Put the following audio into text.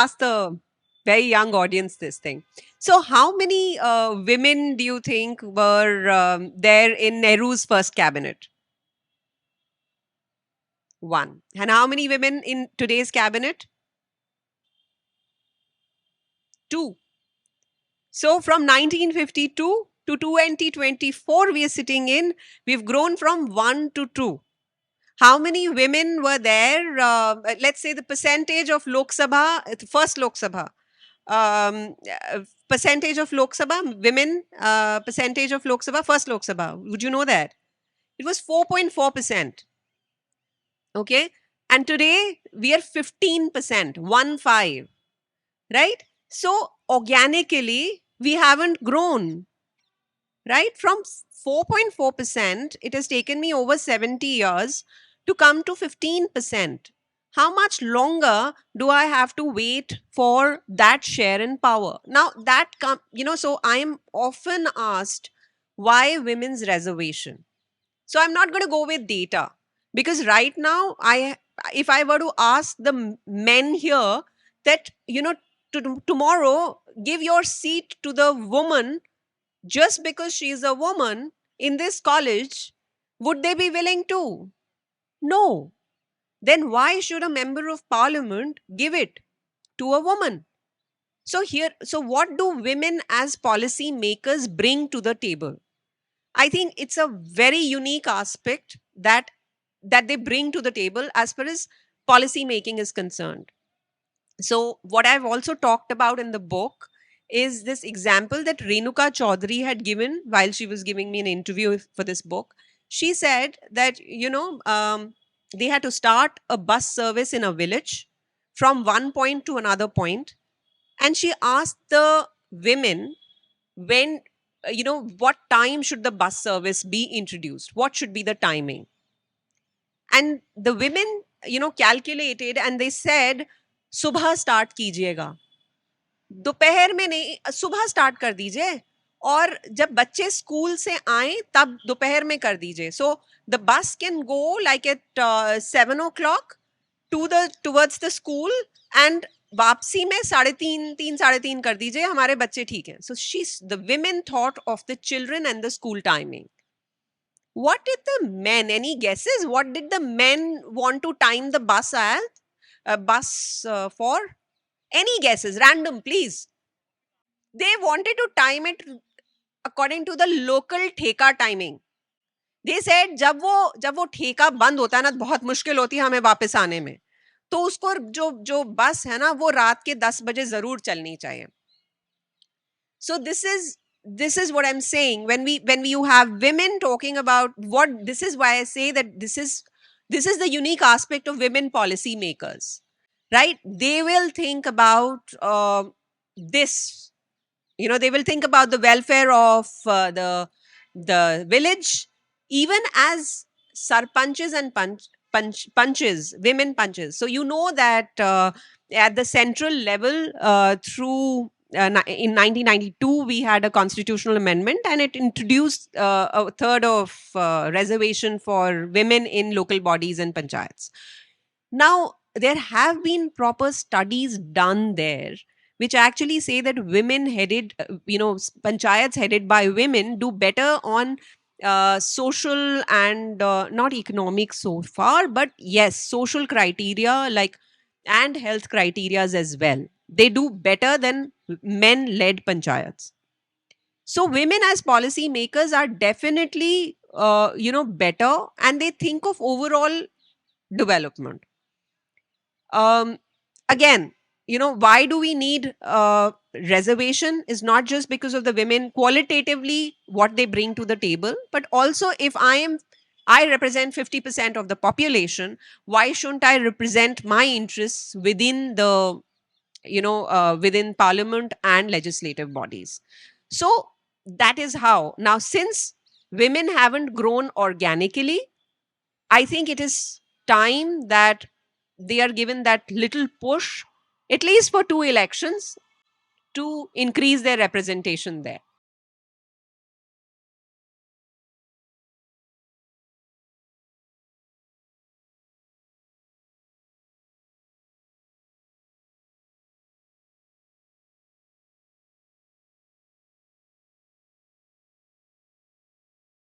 ask the very young audience this thing. So, how many women do you think were there in Nehru's first cabinet? One. And how many women in today's cabinet? Two. So, from 1952 to 2024, we are sitting in, we've grown from one to two. How many women were there? Let's say the percentage of Lok Sabha, first Lok Sabha, percentage of Lok Sabha, women, percentage of Lok Sabha, first Lok Sabha. Would you know that? It was 4.4%. Okay. And today we are 15%, 1 5, right? So organically, we haven't grown, right? From 4.4%, it has taken me over 70 years to come to 15%. How much longer do I have to wait for that share in power? Now, so I'm often asked, why women's reservation? So I'm not going to go with data, because right now, if I were to ask the men here that, tomorrow, give your seat to the woman just because she is a woman in this college, would they be willing to? No. Then why should a member of parliament give it to a woman? So what do women as policy makers bring to the table? I think it's a very unique aspect that they bring to the table as far as policy making is concerned. So, what I've also talked about in the book is this example that Renuka Chaudhary had given while she was giving me an interview for this book. She said that, they had to start a bus service in a village from one point to another point. And she asked the women when, what time should the bus service be introduced? What should be the timing? And the women, calculated and they said, सुबह start कीजिएगा, दोपहर में नहीं, सुबह start कर दीजिए, और जब बच्चे स्कूल से आए तब दोपहर में कर दीजिए. So the bus can go like at 7 o'clock towards the school, and वापसी में 3:30 कर दीजिए, हमारे बच्चे ठीक हैं. So the women thought of the children and the school timing. What did the men, any guesses? What did the men want to time the bus for? Any guesses? Random, please. They wanted to time it according to the local ठेका timing. They said जब वो ठेका बंद होता है ना, बहुत मुश्किल होती है हमें वापस आने में, तो उसको जो बस है ना, वो रात के 10 बजे जरूर चलनी चाहिए. So this is what I'm saying. When you have women talking about this is why I say that this is the unique aspect of women policy makers, right? They will think about this. They will think about the welfare of the village, even as sarpanches and punches, women punches. So that at the central level, through in 1992, we had a constitutional amendment, and it introduced a third of reservation for women in local bodies and panchayats. Now, there have been proper studies done there, which actually say that women headed, panchayats headed by women do better on social and not economic so far, but yes, social criteria and health criterias as well. They do better than men-led panchayats. So women as policy makers are definitely, better, and they think of overall development. Again, why do we need reservation is not just because of the women qualitatively what they bring to the table, but also if I represent 50% of the population, why shouldn't I represent my interests within the within parliament and legislative bodies? So that is how. Now, since women haven't grown organically, I think it is time that they are given that little push, at least for 2 elections, to increase their representation there.